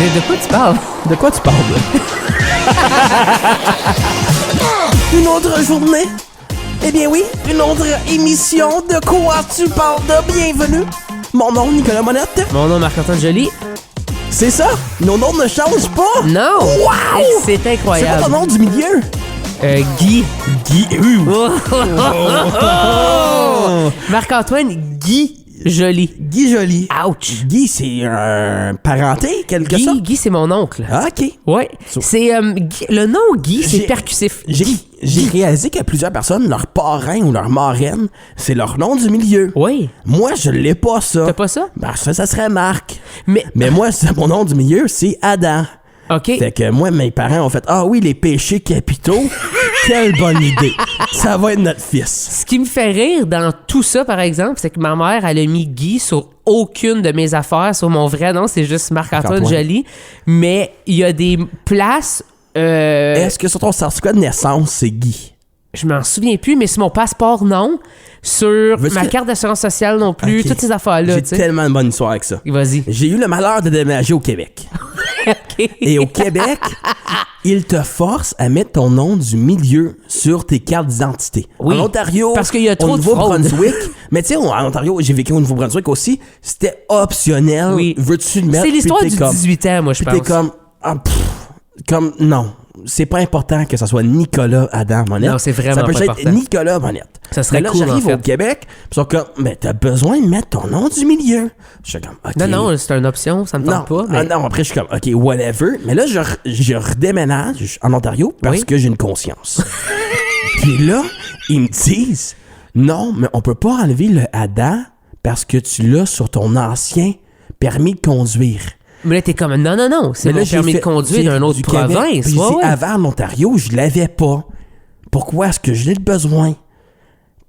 De quoi tu parles? De quoi tu parles? Une autre journée? Eh bien oui, une autre émission de quoi tu parles de bienvenue. Mon nom, Nicolas Monette. Mon nom, Marc-Antoine Joly. C'est ça, nos noms ne changent pas. Non! Wow! C'est C'est incroyable. quoi ton nom du milieu? Guy. Guy. Marc-Antoine Guy Joly. Guy Joly. Ouch! Guy, c'est un parenté, quelque sorte? Guy, c'est mon oncle. Ah, OK. Ouais. C'est le nom Guy, c'est J'ai- percussif. J'ai réalisé que plusieurs personnes, leur parrain ou leur marraine, c'est leur nom du milieu. Oui. Moi, je l'ai pas, ça. T'as pas ça? Ben, ça serait Marc. Mais Mais moi, mon nom du milieu, c'est Adam. OK. Fait que moi, mes parents ont fait « Ah oui, les péchés capitaux, quelle bonne idée. Ça va être notre fils. Ce qui me fait rire dans tout ça, par exemple, c'est que ma mère, elle a mis Guy sur aucune de mes affaires. Sur mon vrai nom, c'est juste Marc-Antoine Marc-Antoine. Joly. Mais il y a des places... Est-ce que sur ton certificat de naissance, c'est Guy? Je m'en souviens plus, mais sur mon passeport, non. Sur Veux-tu ma que- carte d'assurance sociale non plus. Ok. Toutes ces affaires-là, J'ai tu sais. tellement de bonne histoire avec ça. Vas-y. J'ai eu le malheur de déménager au Québec. OK. Et au Québec, ils te forcent à mettre ton nom du milieu sur tes cartes d'identité. Oui, En Ontario, parce qu'il y a trop au de fraude. Nouveau-Brunswick, mais tu sais, en Ontario, j'ai vécu au Nouveau-Brunswick aussi, c'était optionnel. Oui. Veux-tu le mettre? C'est l'histoire Puis du t'es comme- 18 ans, moi, je Puis pense. t'es comme, non. C'est pas important que ça soit Nicolas Adam Monette. Non, c'est vraiment ça peut pas être important. Nicolas Monette. Ça serait Mais là, cool, j'arrive en fait. au Québec, puis ils sont comme, mais t'as besoin de mettre ton nom du milieu. Je suis comme, OK. Non, c'est une option, ça me tente pas. Mais... Non, après, je suis comme, OK, whatever. Mais là, je redéménage en Ontario parce Oui. que j'ai une conscience. Puis là, ils me disent, non, mais on peut pas enlever le Adam parce que tu l'as sur ton ancien permis de conduire. Mais là, t'es comme, non, c'est Mais là, mon j'ai permis de fait- conduire j'ai- d'une autre du Québec, province. puis Ouais, c'est ouais. avant en Ontario, je l'avais pas. Pourquoi est-ce que j'ai le besoin?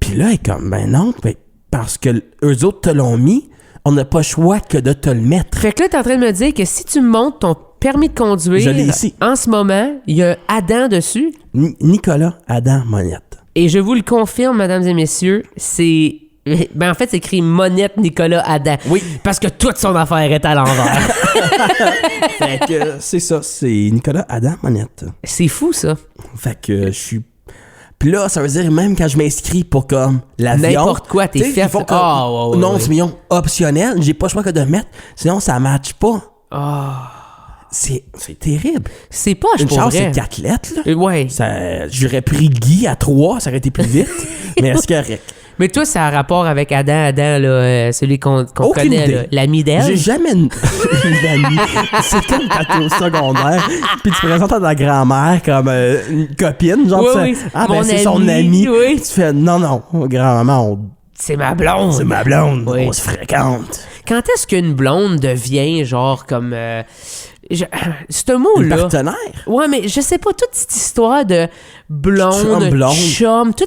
Puis là, elle est comme, ben non, ben, parce que eux autres te l'ont mis, on n'a pas le choix que de te le mettre. Fait que là, t'es en train de me dire que si tu me montres ton permis de conduire, Je l'ai ici. en ce moment, il y a Adam dessus. Nicolas Adam Monette. Et je vous le confirme, mesdames et messieurs, c'est... Ben en fait, c'est écrit Monette Nicolas Adam. Oui. Parce que toute son affaire est à l'envers. Fait que c'est ça, c'est Nicolas Adam Monette. C'est fou, ça. Fait que je suis... Puis là, ça veut dire même quand je m'inscris pour comme l'avion... N'importe quoi, t'es tu sais, fait. ils font comme, Ah, ouais, non, ouais. c'est million optionnel, j'ai pas le choix que de mettre, sinon ça matche pas. C'est terrible. C'est poche, Une pour chance, vrai. c'est 4 lettres, là. Ouais. J'aurais pris Guy à 3, ça aurait été plus vite, mais c'est correct. Mais toi, ça a rapport avec Adam, là, celui qu'on Aucune connaît, idée. là, l'ami d'elle. J'ai jamais une amie. C'est comme quand t'es au secondaire, puis tu présentes à ta grand-mère comme une copine, genre Oui, tu fais, oui, ah ben mon c'est son ami, ami. oui. Tu fais non, grand-maman, C'est ma blonde. c'est ma blonde, Oui. on se fréquente. Quand est-ce qu'une blonde devient, genre, comme... ce Une mot-là... partenaire. Ouais, mais je sais pas, toute cette histoire de Chum, blonde. chum, tout,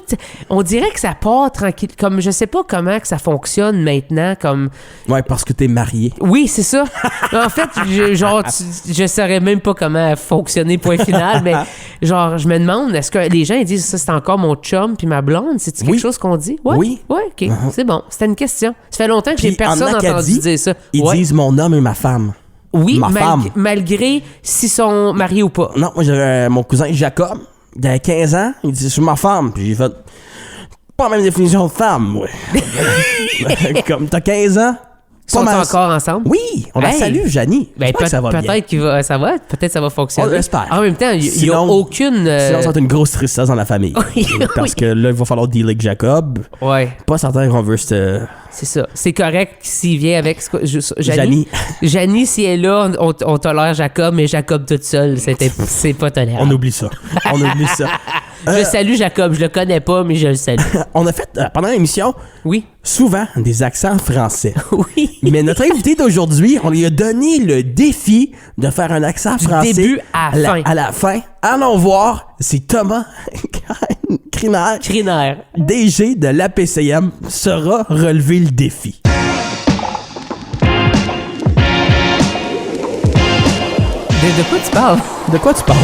on dirait que ça part tranquille, comme je sais pas comment que ça fonctionne maintenant, comme... Ouais, parce que t'es marié. Oui, c'est ça. En fait, je saurais même pas comment fonctionner, point final, mais genre, je me demande, est-ce que les gens ils disent ça, c'est encore mon chum puis ma blonde? C'est-tu quelque Oui. chose qu'on dit? Ouais? Oui. Ouais, OK, c'est bon. C'était une question. Ça fait longtemps que j'ai Puis personne en entendu Acadie, dire ça. Ils Ouais. disent mon homme et ma femme. Oui, ma femme. malgré s'ils sont mariés ou pas. Non, moi j'avais mon cousin Jacob, il avait 15 ans, il dit c'est ma femme. Puis j'ai fait pas la même définition de femme, ouais. Comme t'as 15 ans, Ils sont encore ensemble? Oui, on la Hey! salue, Janie. Ben, J'espère que ça va bien. peut-être que peut-être ça va fonctionner. On l'espère. En même temps, il n'y a Sinon- aucune... Sinon, ça va être une grosse tristesse dans la famille. Oui, Parce oui. que là, il va falloir dealer avec Jacob. Ouais, Pas certain qu'on veut cette... c'est ça. C'est correct s'il vient avec... Janie. Janie, si elle est là, on tolère Jacob, mais Jacob toute seule, c'est pas tolérable. On oublie ça. On oublie ça. Je salue Jacob, je le connais pas, mais je le salue. On a fait, pendant l'émission, Oui. souvent des accents français. Oui. Mais notre invité d'aujourd'hui, on lui a donné le défi de faire un accent français. début à la fin. À la fin. Allons voir, c'est Thomas Criner, Criner. DG de l'APCM, saura relever le défi. De quoi tu parles? De quoi tu parles?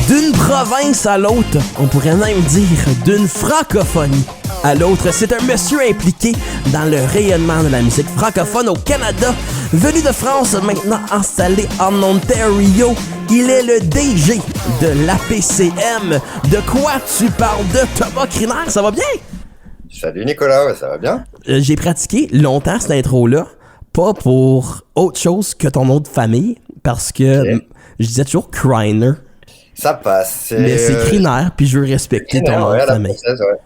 D'une province à l'autre, on pourrait même dire d'une francophonie. à l'autre. C'est un monsieur impliqué dans le rayonnement de la musique francophone au Canada. Venu de France, maintenant installé en Ontario, il est le DG de l'APCM. De quoi tu parles de Thomas Criner? Ça va bien? Salut Nicolas, ouais, ça va bien? J'ai pratiqué longtemps cette intro-là, pas pour autre chose que ton nom de famille, parce que je disais toujours Criner. Ça passe. Mais c'est Criner, puis je veux respecter ton nom de famille. Française, ouais.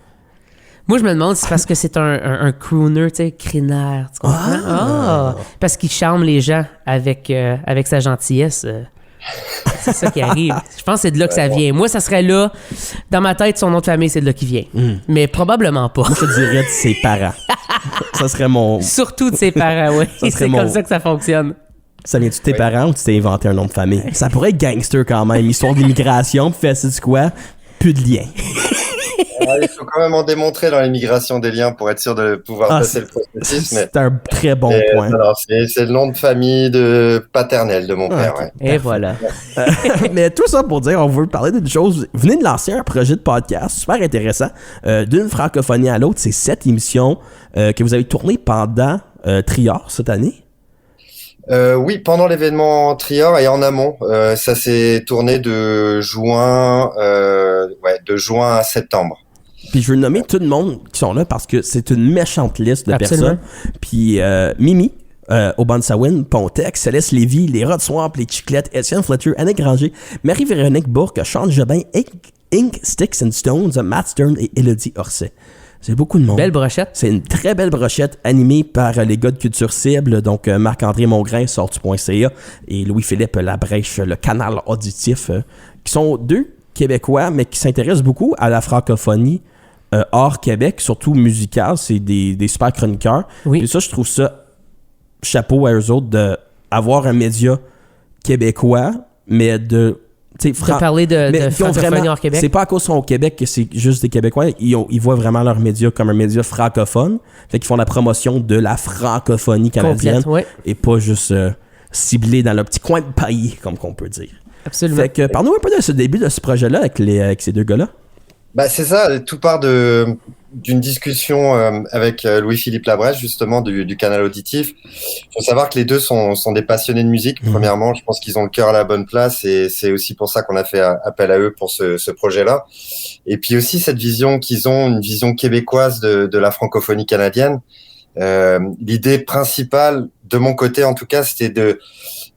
Moi, je me demande si c'est parce que c'est un crooner, tu sais, Criner, tu comprends? Parce qu'il charme les gens avec sa gentillesse. C'est ça qui arrive. Je pense que c'est de là que ça vient. Moi, ça serait là. Dans ma tête, son nom de famille, c'est de là qu'il vient. Mais probablement pas. Moi, je te dirais de ses parents. Ça serait mon... Surtout de ses parents, oui. C'est comme ça que ça fonctionne. Ça vient-tu de tes parents ou tu t'es inventé un nom de famille? Ça pourrait être gangster quand même. Histoire d'immigration, puis c'est quoi? Plus de lien. Il faut quand même en démontrer dans l'immigration des liens pour être sûr de pouvoir passer le processus. C'est un très bon point. Non, c'est le nom de famille paternel de mon père. Ouais. Et voilà. Mais tout ça pour dire, on veut parler d'une chose. Vous venez de lancer un projet de podcast super intéressant. D'une francophonie à l'autre, c'est 7 émissions que vous avez tournées pendant Trior cette année. Oui, pendant l'événement Trior et en amont, ça s'est tourné de juin à septembre. Puis je veux nommer tout le monde qui sont là parce que c'est une méchante liste de personnes. Puis Mimi, Obansawin, Pontex, Céleste Lévy, les Rod Swamp, les Chiclettes, Étienne Fletcher, Annick Granger, Marie-Véronique Bourque, Sean Jobin, Ink Sticks and Stones, Matt Stern et Élodie Orsay. C'est beaucoup de monde. Belle brochette. C'est une très belle brochette animée par les gars de Culture Cible, donc Marc-André Mongrain, sortu.ca, et Louis-Philippe Labrèche, le canal auditif, qui sont 2 Québécois, mais qui s'intéressent beaucoup à la francophonie hors Québec, surtout musicale. C'est des super chroniqueurs. Oui. Et ça, je trouve ça chapeau à eux autres d'avoir un média québécois, mais de parler de francophonie hors Québec. C'est pas à cause qu'ils sont au Québec que c'est juste des Québécois. Ils voient vraiment leur média comme un média francophone. Fait qu'ils font la promotion de la francophonie canadienne. Complète, ouais. Et pas juste ciblé dans le petit coin de pays, comme qu'on peut dire. Absolument. Fait que parle-nous un peu de ce début de ce projet-là avec ces 2 gars-là. Bah, c'est ça, tout part d'une discussion avec Louis-Philippe Labrèche, justement, du canal auditif. Il faut savoir que les deux sont des passionnés de musique. Premièrement, je pense qu'ils ont le cœur à la bonne place et c'est aussi pour ça qu'on a fait appel à eux pour ce projet-là. Et puis aussi cette vision qu'ils ont, une vision québécoise de la francophonie canadienne. L'idée principale, de mon côté en tout cas, c'était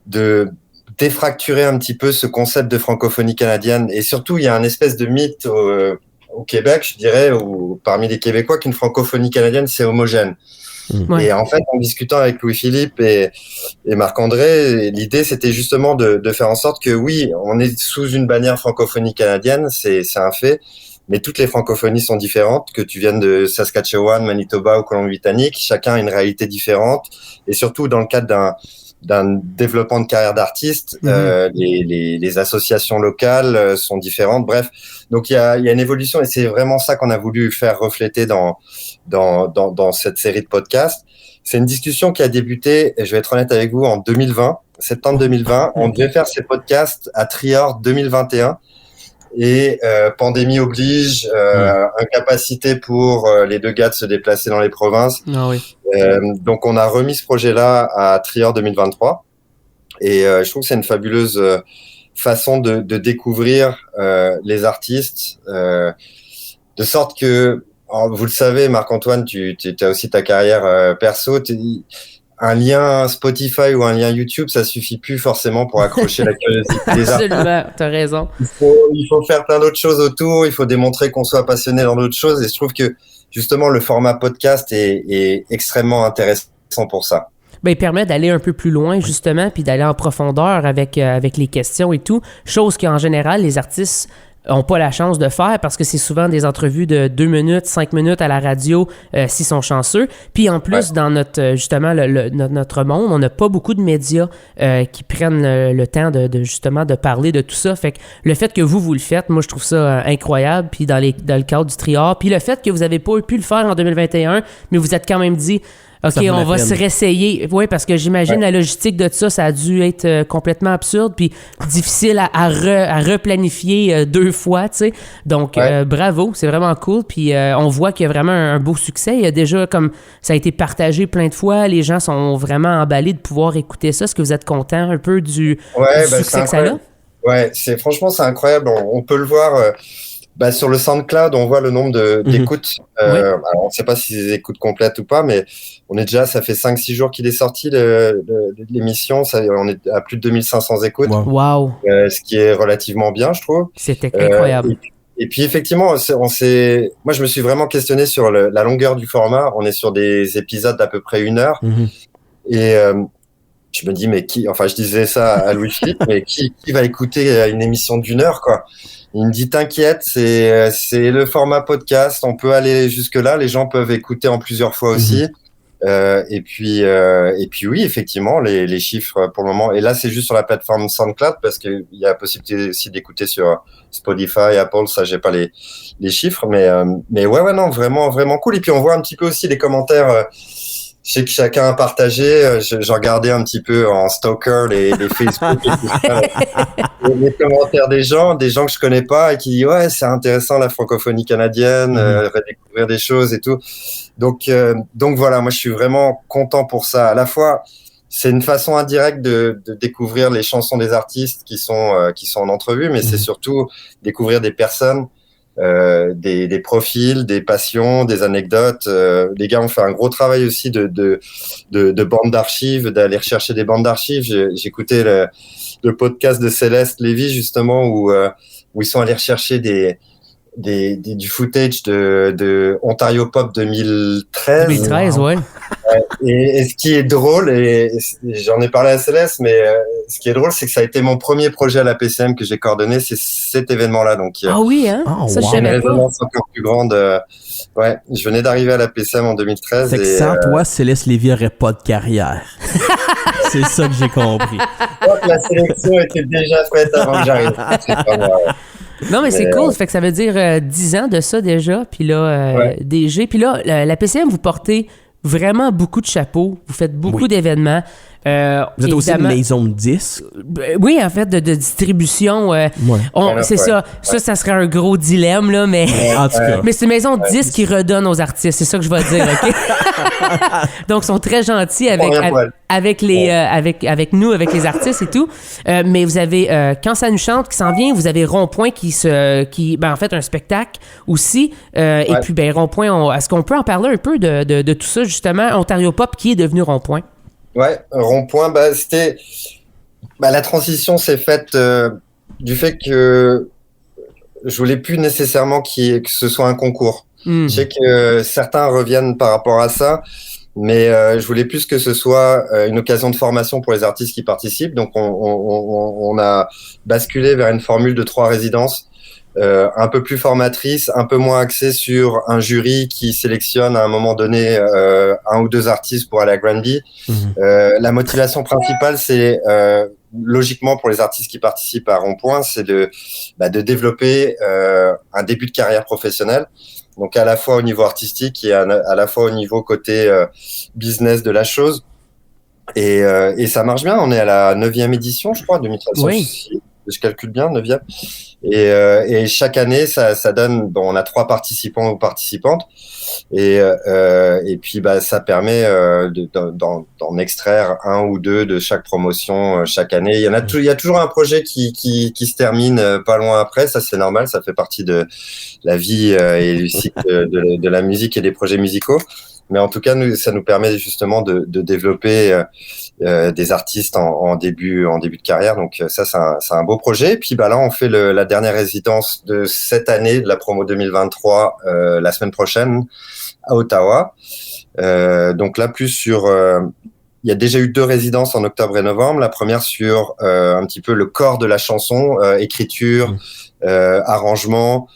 de défracturer un petit peu ce concept de francophonie canadienne. Et surtout, il y a un espèce de mythe au Québec, je dirais, ou parmi les Québécois, qu'une francophonie canadienne, c'est homogène. Ouais. Et en fait, en discutant avec Louis-Philippe et Marc-André, l'idée, c'était justement de faire en sorte que, oui, on est sous une bannière francophonie canadienne, c'est un fait, mais toutes les francophonies sont différentes, que tu viennes de Saskatchewan, Manitoba ou Colombie-Britannique, chacun a une réalité différente, et surtout dans le cadre d'un développement de carrière d'artiste, les associations locales sont différentes. Bref, donc il y a une évolution et c'est vraiment ça qu'on a voulu faire refléter dans cette série de podcasts. C'est une discussion qui a débuté, et je vais être honnête avec vous, en 2020, septembre 2020. On devait faire ces podcasts à Trior 2021. Et pandémie oblige, incapacité pour les 2 gars de se déplacer dans les provinces. Ah oui. Donc on a remis ce projet-là à Trior 2023 et je trouve que c'est une fabuleuse façon de découvrir les artistes, de sorte que, vous le savez, Marc-Antoine, tu as aussi ta carrière perso. Un lien Spotify ou un lien YouTube, ça suffit plus forcément pour accrocher la curiosité des artistes. Absolument, t'as raison. Il faut faire plein d'autres choses autour, il faut démontrer qu'on soit passionné dans d'autres choses et je trouve que justement le format podcast est extrêmement intéressant pour ça. Ben, il permet d'aller un peu plus loin justement puis d'aller en profondeur avec les questions et tout, chose qu'en général les artistes n'ont pas la chance de faire parce que c'est souvent des entrevues de 2 minutes, 5 minutes à la radio s'ils sont chanceux. Puis en plus, dans notre justement notre monde, on n'a pas beaucoup de médias qui prennent le temps de justement de parler de tout ça. Fait que le fait que vous le faites, moi je trouve ça incroyable. Puis dans le cadre du Trior, puis le fait que vous avez pas pu le faire en 2021, mais vous êtes quand même dit OK, on va se réessayer. Oui, parce que j'imagine la logistique de ça a dû être complètement absurde puis difficile à replanifier 2 fois, tu sais. Donc, bravo, c'est vraiment cool. Puis on voit qu'il y a vraiment un beau succès. Il y a déjà, comme ça a été partagé plein de fois, les gens sont vraiment emballés de pouvoir écouter ça. Est-ce que vous êtes content un peu du succès que ça a? Ouais, franchement, c'est incroyable. On peut le voir... sur le SoundCloud, on voit le nombre d'écoutes. Alors, on ne sait pas si c'est des écoutes complètes ou pas, mais ça fait 5-6 jours qu'il est sorti de l'émission. On est à plus de 2500 écoutes. Wow. Ce qui est relativement bien, je trouve. C'était incroyable. Et puis, effectivement, moi, je me suis vraiment questionné sur la longueur du format. On est sur des épisodes d'à peu près 1 heure. Et je me dis, je disais ça à Louis-Philippe, mais qui va écouter une émission d'1 heure, quoi? Il me dit, t'inquiète, c'est le format podcast, on peut aller jusque-là, les gens peuvent écouter en plusieurs fois aussi. Et puis oui, effectivement, les chiffres pour le moment, et là c'est juste sur la plateforme SoundCloud, parce qu'il y a la possibilité aussi d'écouter sur Spotify, Apple, ça j'ai pas les chiffres, mais ouais, non, vraiment, vraiment cool. Et puis on voit un petit peu aussi les commentaires. Je sais que chacun a partagé. Je regardais un petit peu en stalker les Facebook et tout ça, les commentaires des gens que je connais pas et qui disent ouais, c'est intéressant la francophonie canadienne, redécouvrir des choses et tout. Donc voilà, moi je suis vraiment content pour ça. À la fois, c'est une façon indirecte de découvrir les chansons des artistes qui sont en entrevue, mais c'est surtout découvrir des personnes. Des profils, des passions, des anecdotes. Les gars ont fait un gros travail aussi de bandes d'archives, d'aller rechercher des bandes d'archives. J'écoutais le podcast de Céleste Lévy justement où ils sont allés rechercher du footage de Ontario Pop 2013. 2013, ouais. Et ce qui est drôle, et j'en ai parlé à Céleste, mais ce qui est drôle, c'est que ça a été mon premier projet à la PCM que j'ai coordonné, c'est cet événement-là. Donc, oui, hein? Ça, je savais pas. Une résonance encore plus grande. Ouais, je venais d'arriver à la PCM en 2013. C'est que sans toi, Céleste Lévy n'aurait pas de carrière. C'est ça que j'ai compris. Donc, la sélection était déjà faite avant que j'arrive. C'est pas moi. Non, mais c'est cool. Ça fait que ça veut dire 10 ans de ça déjà. Puis là, DG. Puis là, la PCM, vous portez vraiment beaucoup de chapeaux. Vous faites beaucoup d'événements. Vous êtes aussi une maison de disques? Oui, en fait, de distribution. C'est ça. Ça serait un gros dilemme, là, mais, en tout cas. Mais c'est une maison de disques qui redonne aux artistes. C'est ça que je vais dire, OK? Donc, ils sont très gentils avec nous, avec les artistes et tout. Mais vous avez Quand ça nous chante qui s'en vient, vous avez Rond-Point en fait, un spectacle aussi. Et puis, Rond-Point, est-ce qu'on peut en parler un peu de tout ça, justement? Ontario Pop qui est devenu Rond-Point? Ouais, Rond-Point, c'était... la transition s'est faite du fait que je voulais plus nécessairement que ce soit un concours. Je sais que certains reviennent par rapport à ça, mais je voulais plus que ce soit une occasion de formation pour les artistes qui participent. Donc, on a basculé vers une formule de 3 résidences. Un peu plus formatrice, un peu moins axée sur un jury qui sélectionne à un moment donné 1 ou 2 artistes pour aller à Granby. La motivation principale, c'est logiquement pour les artistes qui participent à Rond-Point, c'est de développer un début de carrière professionnelle. Donc à la fois au niveau artistique et à la fois au niveau côté business de la chose. Et ça marche bien. On est à la 9e édition, je crois, 2013. Oui. Je calcule bien, 9e. Et chaque année, ça donne, on a 3 participants ou participantes. Et puis, ça permet d'en extraire 1 ou 2 de chaque promotion chaque année. Il y a toujours un projet qui se termine pas loin après. Ça, c'est normal. Ça fait partie de la vie et du cycle de la musique et des projets musicaux. Mais en tout cas, ça nous permet justement de développer des artistes en début de carrière. Donc ça, c'est un beau projet. Et puis là, on fait la dernière résidence de cette année, de la promo 2023, la semaine prochaine à Ottawa. Donc là, plus sur... il y a déjà eu 2 résidences en octobre et novembre. La première sur un petit peu le corps de la chanson, écriture, arrangement.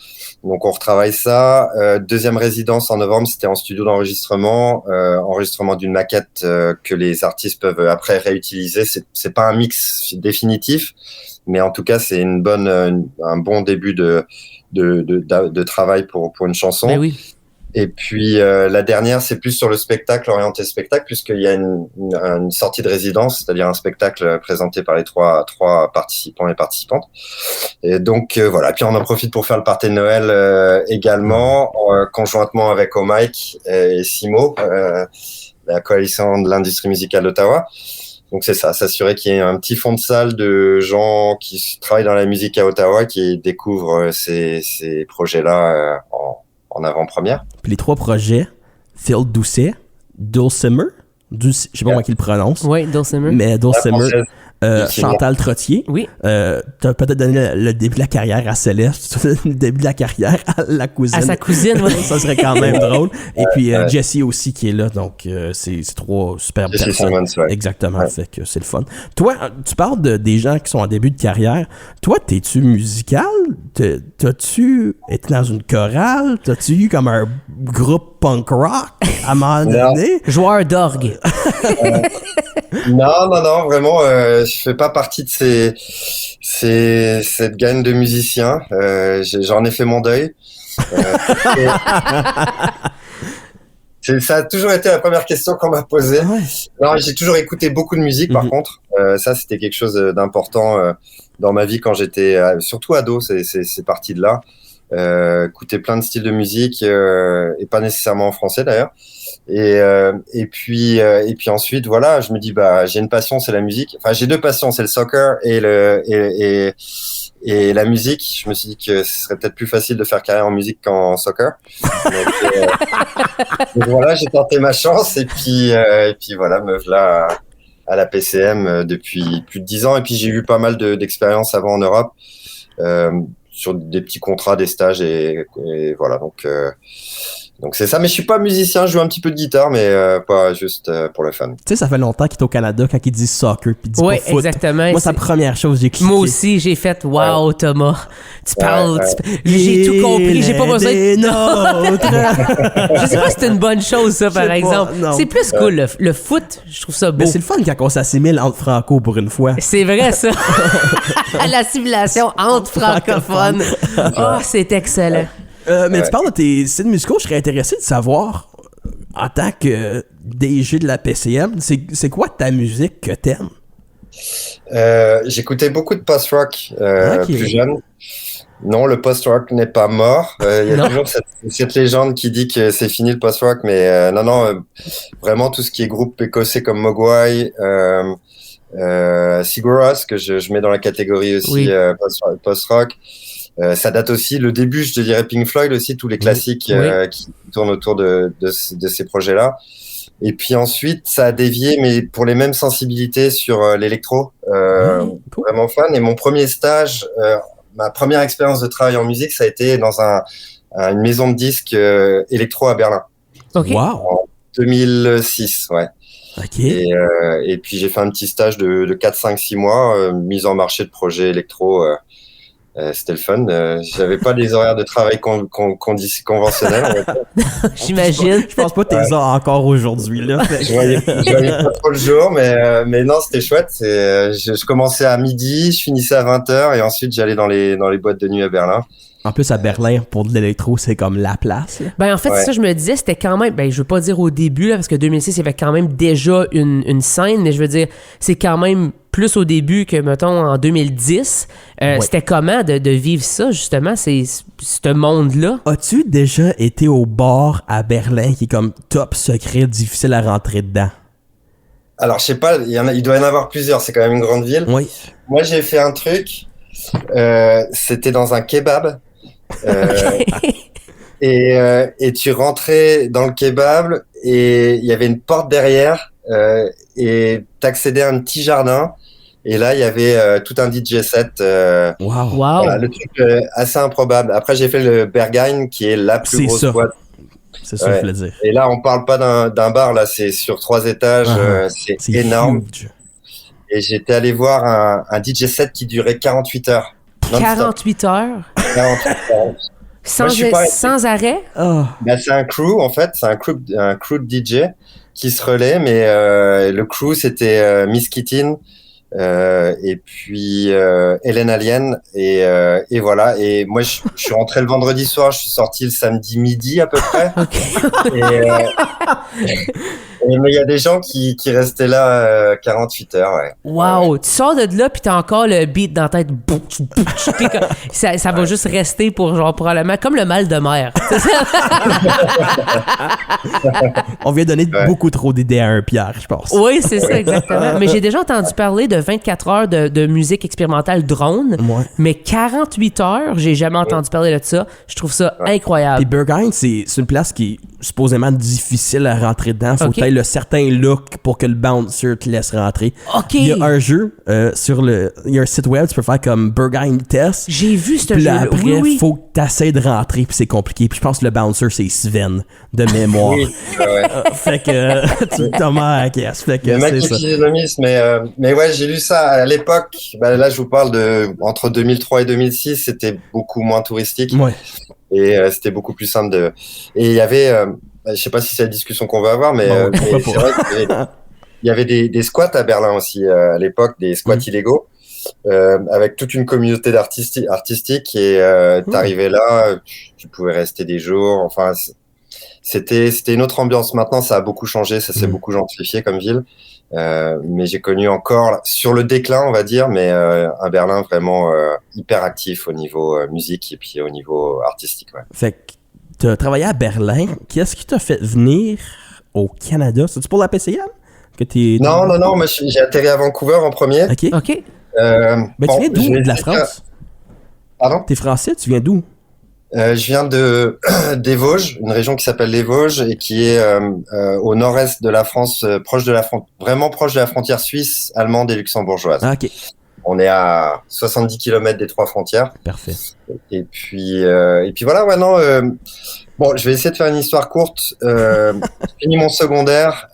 Donc on retravaille ça. Deuxième résidence en novembre, c'était en studio d'enregistrement, enregistrement d'une maquette que les artistes peuvent après réutiliser. C'est pas un mix définitif, mais en tout cas c'est un bon début de travail pour une chanson. Ben oui. Et puis la dernière, c'est plus sur le spectacle, orienté spectacle, puisqu'il y a une sortie de résidence, c'est-à-dire un spectacle présenté par les trois participants et participantes. Et donc voilà. Puis on en profite pour faire le party de Noël également, conjointement avec Omike et Simo, la coalition de l'industrie musicale d'Ottawa. Donc c'est ça, s'assurer qu'il y ait un petit fond de salle de gens qui travaillent dans la musique à Ottawa, qui découvrent ces projets-là en avant-première. Puis les 3 projets, Phil Doucet, Dulcimer, je sais pas comment il le prononce. Oui, Dulcimer. Mais Dulcimer, Chantal Trottier. Oui. T'as peut-être donné le début de la carrière à Céleste, le début de la carrière à la cousine. À sa cousine, oui. Ça serait quand même drôle. Et puis Jessie aussi qui est là, donc c'est 3 super personnes. Simmons, ouais. Exactement, Ouais. fait que c'est le fun. Toi, tu parles des gens qui sont en début de carrière. Toi, t'es-tu musical? T'as-tu été dans une chorale? T'as-tu eu comme un groupe punk rock à un moment donné? Joueur d'orgue. Non, vraiment, je fais pas partie de cette gang de musiciens. J'en ai fait mon deuil. Ça a toujours été la première question qu'on m'a posée. Ouais. Non, j'ai toujours écouté beaucoup de musique, par contre. Ça, c'était quelque chose d'important dans ma vie quand j'étais, surtout ado. C'est parti de là. Écouter plein de styles de musique et pas nécessairement en français d'ailleurs. Et puis ensuite, voilà, je me dis j'ai une passion, c'est la musique. Enfin, j'ai 2 passions, c'est le soccer et la musique. Je me suis dit que ce serait peut-être plus facile de faire carrière en musique qu'en soccer. Donc voilà, j'ai tenté ma chance et puis voilà, me voilà à la PCM depuis plus de 10 ans. Et puis j'ai eu pas mal d'expériences avant en Europe, sur des petits contrats, des stages et voilà. Donc c'est ça, mais je suis pas musicien, je joue un petit peu de guitare, mais pas juste pour le fun. Tu sais, ça fait longtemps qu'il est au Canada quand il dit soccer puis il dit pas foot. Exactement. Moi, c'est la première chose que j'ai cliqué. Moi aussi, j'ai fait « Wow, Thomas, tu parles... J'ai tout compris, j'ai pas besoin de... » Je sais pas si c'est une bonne chose, ça, par exemple. C'est plus cool, le foot, je trouve ça beau. Mais c'est le fun quand on s'assimile entre franco pour une fois. C'est vrai, ça. L'assimilation entre francophones. Oh, c'est excellent. Mais tu parles de tes styles musicaux, je serais intéressé de savoir, en tant que DG de la PCM, c'est quoi ta musique que t'aimes? J'écoutais beaucoup de post-rock Okay. plus jeune. Non, le post-rock n'est pas mort. Il y a toujours cette légende qui dit que c'est fini le post-rock, mais non, vraiment tout ce qui est groupe écossais comme Mogwai, Sigur Rós, que je mets dans la catégorie aussi post-rock. Ça date aussi, le début, je te dirais Pink Floyd aussi, tous les classiques qui tournent autour de ces projets-là. Et puis ensuite, ça a dévié, mais pour les mêmes sensibilités sur l'électro, Cool. vraiment fan. Et mon premier stage, ma première expérience de travail en musique, ça a été dans une maison de disques électro à Berlin. OK. Wow! En 2006, ouais. OK. Et puis j'ai fait un petit stage de 4, 5, 6 mois, mise en marché de projets électro. C'était le fun. J'avais pas des horaires de travail conventionnels. J'imagine. Je pense pas que t'es encore aujourd'hui, là. Je voyais pas trop le jour, mais non, c'était chouette. Je commençais à midi, je finissais à 20h et ensuite j'allais dans les boîtes de nuit à Berlin. En plus, à Berlin, pour de l'électro, c'est comme la place. Là. Ben en fait, ça, je me disais, c'était quand même, je veux pas dire au début, là, parce que 2006, il y avait quand même déjà une scène, mais je veux dire, c'est quand même plus au début que, mettons, en 2010. C'était comment de vivre ça, justement, ce monde-là? As-tu déjà été au bar à Berlin qui est comme top secret, difficile à rentrer dedans? Alors, je sais pas, il doit y en avoir plusieurs, c'est quand même une grande ville. Oui. Moi, j'ai fait un truc, c'était dans un kebab. Et tu rentrais dans le kebab et il y avait une porte derrière et t'accédais à un petit jardin et là il y avait tout un DJ set. Wow. Voilà, le truc assez improbable. Après j'ai fait le Berghain qui est la plus grosse boîte. C'est ça que je voulais dire. Et là on parle pas d'un bar, là c'est sur 3 étages, c'est énorme. Huge. Et j'étais allé voir un DJ set qui durait 48 heures. 48 heures? 48 heures. Sans arrêt? Oh. Bah, c'est un crew, en fait. C'est un crew de DJ qui se relaie, mais le crew, c'était Miss Kittin, et puis Hélène Alien et voilà. Et moi, je suis rentré le vendredi soir, je suis sorti le samedi midi à peu près. Mais il y a des gens qui restaient là 48 heures. Ouais. Wow! Tu sors de là, puis t'as encore le beat dans la tête. Ça va juste rester pour genre probablement comme le mal de mer. On vient donner beaucoup trop d'idées à un Pierre, je pense. Oui, c'est ça, exactement. Mais j'ai déjà entendu parler de 24 heures de musique expérimentale drone, mais 48 heures, j'ai jamais entendu parler de ça. Je trouve ça incroyable. Puis Berghain, c'est une place qui est supposément difficile à rentrer dedans. Faut que t'aies le certain look pour que le bouncer te laisse rentrer. Il y a un jeu il y a un site web, tu peux faire comme Berghain Test. J'ai vu ce jeu. Puis après, faut que t'essaies de rentrer, puis c'est compliqué. Puis je pense que le bouncer, c'est Sven, de mémoire. Fait que Thomas Akes. Fait que le mec c'est qui ça. physionomiste, mais ouais, j'ai lu ça à l'époque. Là, je vous parle entre 2003 et 2006, c'était beaucoup moins touristique. Et c'était beaucoup plus simple et il y avait je sais pas si c'est la discussion qu'on va avoir, mais c'est vrai qu'il y avait des squats à Berlin aussi à l'époque, des squats illégaux avec toute une communauté artistique et t'arrivais là, tu pouvais rester des jours. Enfin, c'était une autre ambiance. Maintenant, ça a beaucoup changé, ça s'est beaucoup gentrifié comme ville. Mais j'ai connu encore sur le déclin, on va dire, mais un Berlin vraiment hyper actif au niveau musique et puis au niveau artistique. Ouais. Fait que tu as travaillé à Berlin. Qu'est-ce qui t'a fait venir au Canada? C'est-tu pour la PCM? Non, moi j'ai atterri à Vancouver en premier. OK. Tu viens d'où? De la France? Pardon? T'es français? Tu viens d'où? Je viens des Vosges, une région qui s'appelle les Vosges et qui est au nord-est de la France, vraiment proche de la frontière suisse, allemande et luxembourgeoise. Ah, OK. On est à 70 km des trois frontières. Parfait. Et puis voilà, bon, je vais essayer de faire une histoire courte. J'ai fini mon secondaire,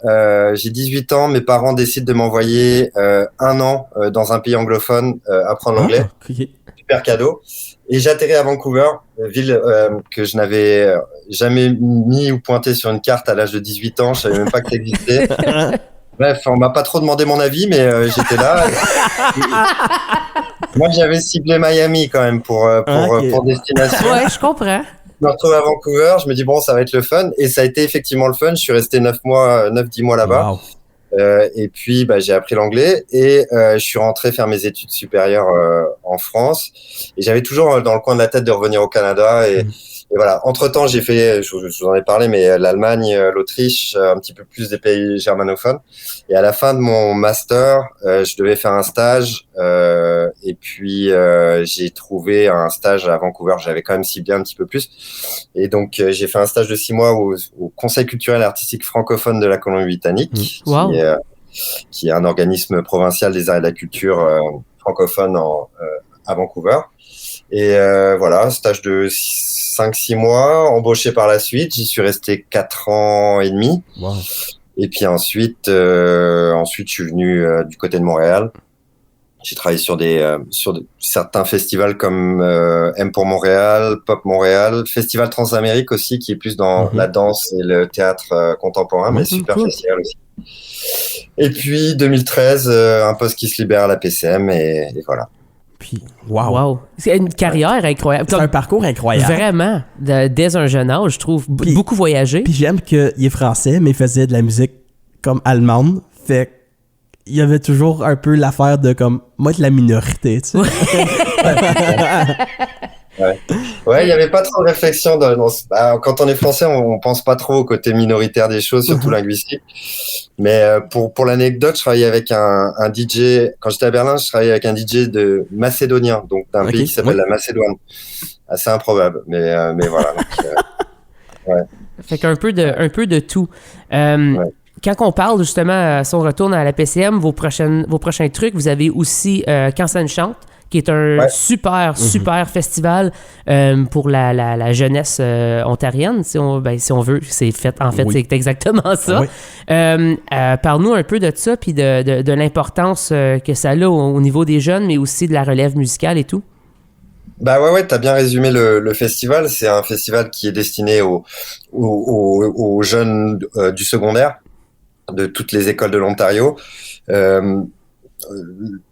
j'ai 18 ans, mes parents décident de m'envoyer 1 an dans un pays anglophone apprendre l'anglais. Okay. Super cadeau. Et j'atterris à Vancouver, ville que je n'avais jamais mis ou pointé sur une carte à l'âge de 18 ans. Je savais même pas que ça existait. Bref, on m'a pas trop demandé mon avis, mais j'étais là. Moi, j'avais ciblé Miami quand même pour destination. Ouais, je comprends. Je me retrouve à Vancouver, je me dis bon, ça va être le fun. Et ça a été effectivement le fun. Je suis resté 9-10 mois là-bas. Wow. Et puis, j'ai appris l'anglais et je suis rentré faire mes études supérieures en France. Et j'avais toujours dans le coin de la tête de revenir au Canada. Et voilà. Entre-temps, j'ai fait, je vous en ai parlé, mais l'Allemagne, l'Autriche, un petit peu plus des pays germanophones. Et à la fin de mon master, je devais faire un stage. Et puis, j'ai trouvé un stage à Vancouver. J'avais quand même ciblé un petit peu plus. Et donc, j'ai fait un stage de 6 mois au Conseil culturel et artistique francophone de la Colombie-Britannique, qui est un organisme provincial des arts et de la culture francophone à Vancouver. Et voilà, stage de 5-6 mois, embauché par la suite. J'y suis resté 4 ans et demi. Wow. Et puis ensuite, je suis venu du côté de Montréal. J'ai travaillé sur certains festivals comme M pour Montréal, Pop Montréal, Festival Transamérique aussi, qui est plus dans la danse et le théâtre contemporain, mais super festival aussi. Et puis 2013, un poste qui se libère à la PCM et voilà. Puis, wow. C'est une carrière incroyable. C'est un parcours incroyable. Vraiment. Dès un jeune âge, je trouve. Beaucoup voyagé. Puis j'aime qu'il est français, mais il faisait de la musique comme allemande. Fait il y avait toujours un peu l'affaire de comme moi de la minorité, tu sais. Ouais, il n'y avait pas trop de réflexion. Quand on est français, on pense pas trop au côté minoritaire des choses, surtout linguistique. Mais pour l'anecdote, je travaillais avec un DJ. Quand j'étais à Berlin, je travaillais avec un DJ de macédonien, donc d'un pays qui s'appelle la Macédoine. Assez improbable, mais voilà. Donc, Fait qu'un peu de tout. Quand on parle justement, si on retourne à la PCM, vos prochains trucs, vous avez aussi Quand ça ne chante, qui est un super festival pour la jeunesse ontarienne, si on veut. C'est c'est exactement ça. Parle-nous un peu de ça, puis de l'importance que ça a au niveau des jeunes, mais aussi de la relève musicale et tout. T'as bien résumé le festival. C'est un festival qui est destiné aux jeunes du secondaire, de toutes les écoles de l'Ontario.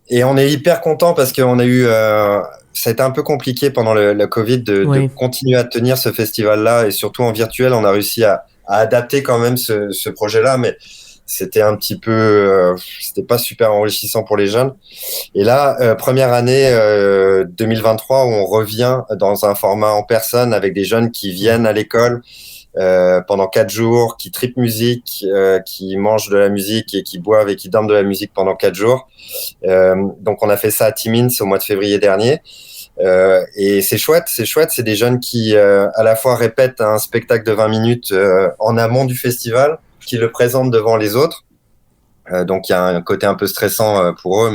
et on est hyper content parce qu'on a eu, ça a été un peu compliqué pendant le Covid de continuer à tenir ce festival-là, et surtout en virtuel, on a réussi à adapter quand même ce projet-là, mais c'était un petit peu, c'était pas super enrichissant pour les jeunes. Et là, première année 2023 où on revient dans un format en personne avec des jeunes qui viennent à l'école pendant 4 jours, qui tripent musique, qui mangent de la musique et qui boivent et qui dorment de la musique pendant 4 jours. Donc on a fait ça à Timmins au mois de février dernier. Et c'est chouette, c'est des jeunes qui à la fois répètent un spectacle de 20 minutes en amont du festival, qui le présentent devant les autres. Donc il y a un côté un peu stressant pour eux,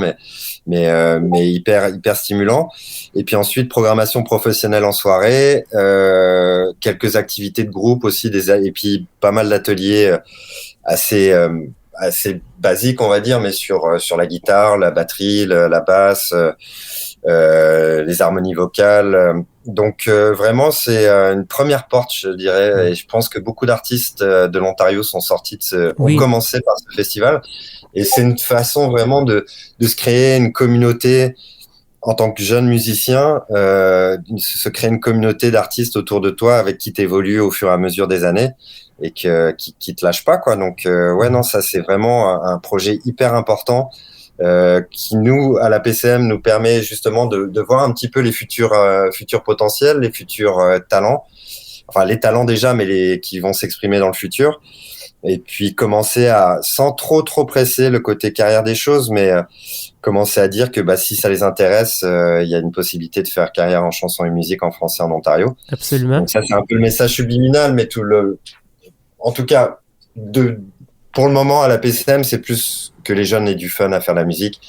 mais hyper stimulant. Et puis ensuite programmation professionnelle en soirée, quelques activités de groupe aussi, et puis pas mal d'ateliers assez basiques, on va dire, mais sur la guitare, la batterie, la basse, les harmonies vocales. Donc vraiment c'est une première porte, je dirais, et je pense que beaucoup d'artistes de l'Ontario sont sortis ont commencé par ce festival, et c'est une façon vraiment de se créer une communauté en tant que jeune musicien, se créer une communauté d'artistes autour de toi avec qui t'évolues au fur et à mesure des années et qui te lâche pas, quoi. Donc non, ça c'est vraiment un projet hyper important. Qui nous, à la PCM, nous permet justement de voir un petit peu les futurs potentiels, les futurs talents, enfin les talents déjà, mais qui vont s'exprimer dans le futur, et puis commencer à, sans trop presser le côté carrière des choses, mais commencer à dire que si ça les intéresse, il y a une possibilité de faire carrière en chanson et musique en français en Ontario. Absolument. Donc ça c'est un peu le message subliminal, mais en tout cas, pour le moment, à la PCM, c'est plus que les jeunes aient du fun à faire la musique,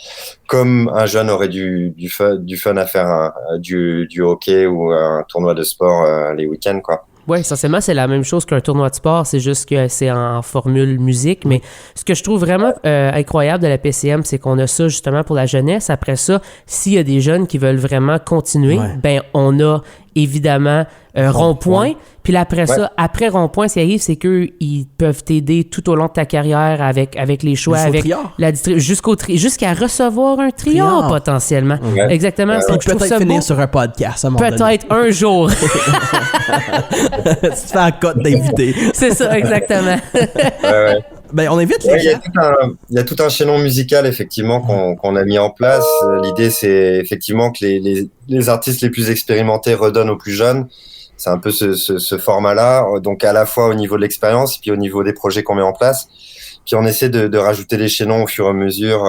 comme un jeune aurait du fun à faire du hockey ou un tournoi de sport les week-ends, quoi. Oui, essentiellement, c'est la même chose qu'un tournoi de sport, c'est juste que c'est en formule musique. Mais ce que je trouve vraiment incroyable de la PCM, c'est qu'on a ça justement pour la jeunesse. Après ça, s'il y a des jeunes qui veulent vraiment continuer, on a évidemment Rond-Point. Puis là, après ça, après Rond-Point, ce qui arrive, c'est qu'ils peuvent t'aider tout au long de ta carrière avec les choix, avec la jusqu'à recevoir un triard potentiellement. Ouais. Exactement. Donc, peut-être finir sur un podcast à un moment donné. Peut-être un jour. Tu te fais un code d'invité. C'est ça, exactement. Ben, on invite les gens. Il y a tout un chaînon musical, effectivement, qu'on a mis en place. L'idée, c'est effectivement que les artistes les plus expérimentés redonnent aux plus jeunes. C'est un peu ce format-là. Donc, à la fois au niveau de l'expérience, puis au niveau des projets qu'on met en place. Puis, on essaie de rajouter des chaînons au fur et à mesure.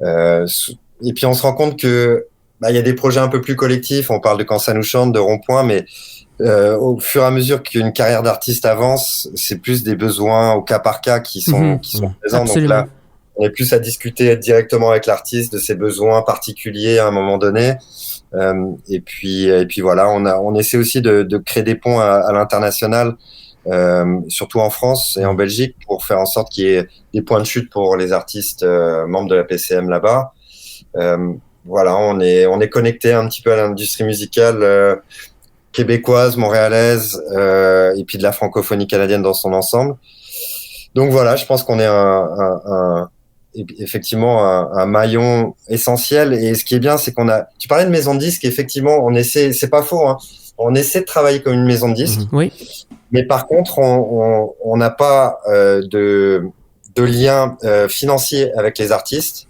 Et puis, on se rend compte que il y a des projets un peu plus collectifs. On parle de Quand ça nous chante, de Rond-Point, mais au fur et à mesure qu'une carrière d'artiste avance, c'est plus des besoins au cas par cas qui sont présents. Absolument. Donc là, on est plus à discuter directement avec l'artiste de ses besoins particuliers à un moment donné. Et puis voilà, on essaie aussi de créer des ponts à l'international, surtout en France et en Belgique, pour faire en sorte qu'il y ait des points de chute pour les artistes membres de la PCM là-bas. Voilà, on est connecté un petit peu à l'industrie musicale québécoise, montréalaise, et puis de la francophonie canadienne dans son ensemble. Donc voilà, je pense qu'on est effectivement un maillon essentiel. Et ce qui est bien, c'est tu parlais de maison de disques, effectivement, on essaie, c'est pas faux, hein, on essaie de travailler comme une maison de disques. Oui. Mais par contre, on n'a pas de lien financier avec les artistes.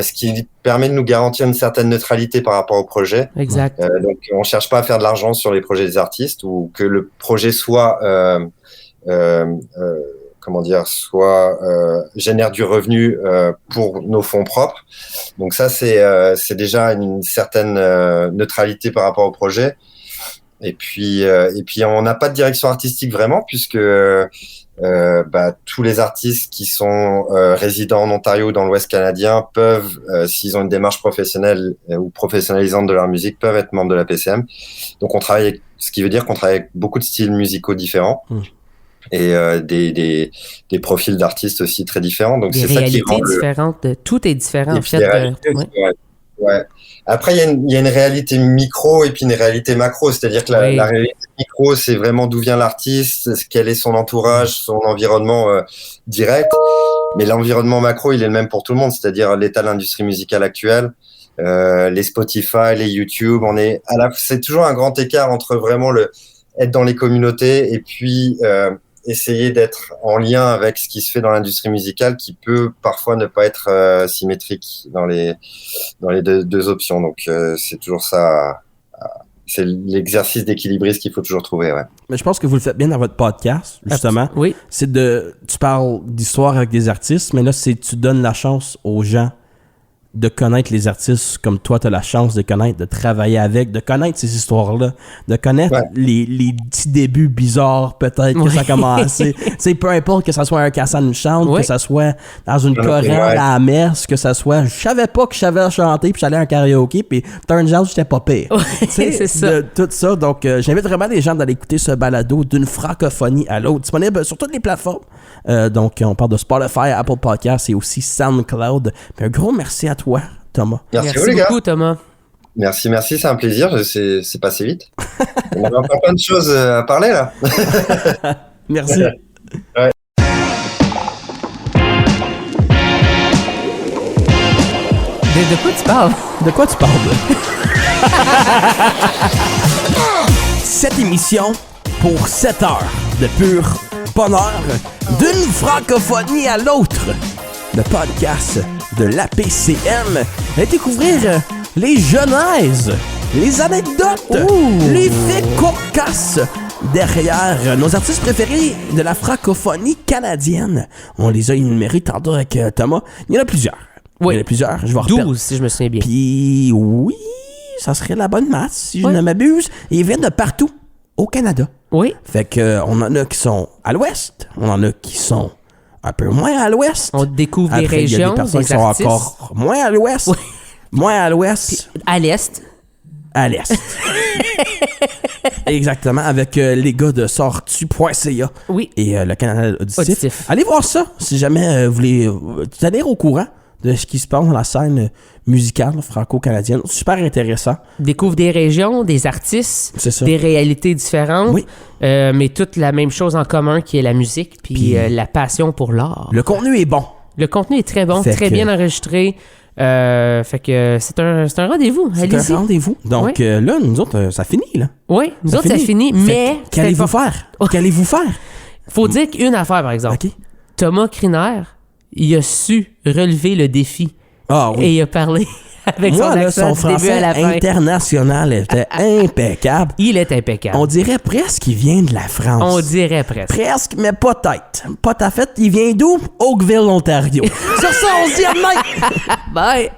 Ce qui permet de nous garantir une certaine neutralité par rapport au projet. Exact. Donc, on cherche pas à faire de l'argent sur les projets des artistes, ou que le projet soit, génère du revenu pour nos fonds propres. Donc ça, c'est déjà une certaine neutralité par rapport au projet. Et puis on n'a pas de direction artistique vraiment, puisque tous les artistes qui sont résidents en Ontario ou dans l'Ouest canadien peuvent, s'ils ont une démarche professionnelle ou professionnalisante de leur musique, peuvent être membres de la PCM. Donc on travaille ce qui veut dire qu'on travaille avec beaucoup de styles musicaux différents et des profils d'artistes aussi très différents. Donc c'est ça qui rend différentes. Tout est différent en fait. Ouais. Après, il y a une réalité micro et puis une réalité macro. C'est-à-dire que la réalité micro, c'est vraiment d'où vient l'artiste, quel est son entourage, son environnement direct. Mais l'environnement macro, il est le même pour tout le monde, c'est-à-dire l'état de l'industrie musicale actuelle, les Spotify, les YouTube. C'est toujours un grand écart entre vraiment être dans les communautés et puis essayer d'être en lien avec ce qui se fait dans l'industrie musicale, qui peut parfois ne pas être symétrique dans les deux options. Donc c'est toujours ça. C'est l'exercice d'équilibriste qu'il faut toujours trouver, ouais. Mais je pense que vous le faites bien dans votre podcast, justement. Oui. Tu parles d'histoire avec des artistes, mais là, tu donnes la chance aux gens de connaître les artistes comme toi, tu as la chance de connaître, de travailler avec, de connaître ces histoires-là, de connaître les petits débuts bizarres, peut-être, que ça a commencé. C'est peu importe que ça soit un Cassane chante, que ça soit dans une chorale à la messe, que ça soit... Je savais pas que je savais chanter, puis j'allais à un karaoké, puis turns out, j'étais pas pire. C'est ça. Tout ça. Donc, j'invite vraiment les gens d'aller écouter ce balado d'une francophonie à l'autre, disponible sur toutes les plateformes. Donc, on parle de Spotify, Apple Podcasts et aussi SoundCloud. Puis un gros merci à toi, Thomas. Merci vous, les gars. Beaucoup, Thomas. Merci, c'est un plaisir. C'est passé vite. On a encore plein de choses à parler, là. Merci. Ouais. De quoi tu parles? De quoi tu parles? Cette émission, pour 7 heures de pur bonheur, d'une francophonie à l'autre, le podcast de l'APCM, va découvrir les genèses, les anecdotes, les faits cocasses derrière nos artistes préférés de la francophonie canadienne. On les a énumérés tantôt avec Thomas. Il y en a plusieurs. Oui. Il y en a plusieurs. Je vais 12, si je me souviens bien. Puis oui, ça serait la bonne masse, si je ne m'abuse. Ils viennent de partout au Canada. Oui. Fait que on en a qui sont à l'ouest, on en a qui sont un peu moins à l'ouest. On découvre des Après, régions, il y a des personnes qui sont artistes. encore moins à l'ouest. Oui. Moins à l'ouest. Puis, à l'est. À l'est. Exactement, avec les gars de sortu.ca Oui. et le canal auditif. Auditif. Allez voir ça si jamais vous voulez tenir au courant de ce qui se passe dans la scène musicale franco-canadienne. Super intéressant. Découvre des régions, des artistes, C'est ça. des réalités différentes, Oui. mais toutes la même chose en commun qui est la musique puis la passion pour l'art. Le contenu est bon. Le contenu est très bon, Fait très que- bien enregistré. Fait que c'est un rendez-vous. C'est Allez-y. un rendez-vous. Donc là, nous autres, ça finit, là. Oui, nous autres, ça finit, Fait mais que, qu'allez-vous faire? Qu'allez-vous faire? faut dire qu'une affaire, par exemple. OK. Thomas Criner, il a su relever le défi Ah et oui. il a parlé avec Moi, son là, accent son du début à français la fin. international était impeccable. Il est impeccable. On dirait presque qu'il vient de la France. On dirait presque. Presque, mais pas tête. Pas ta fête. Il vient d'où? Oakville, Ontario. Sur ça, on se dit à demain! Bye!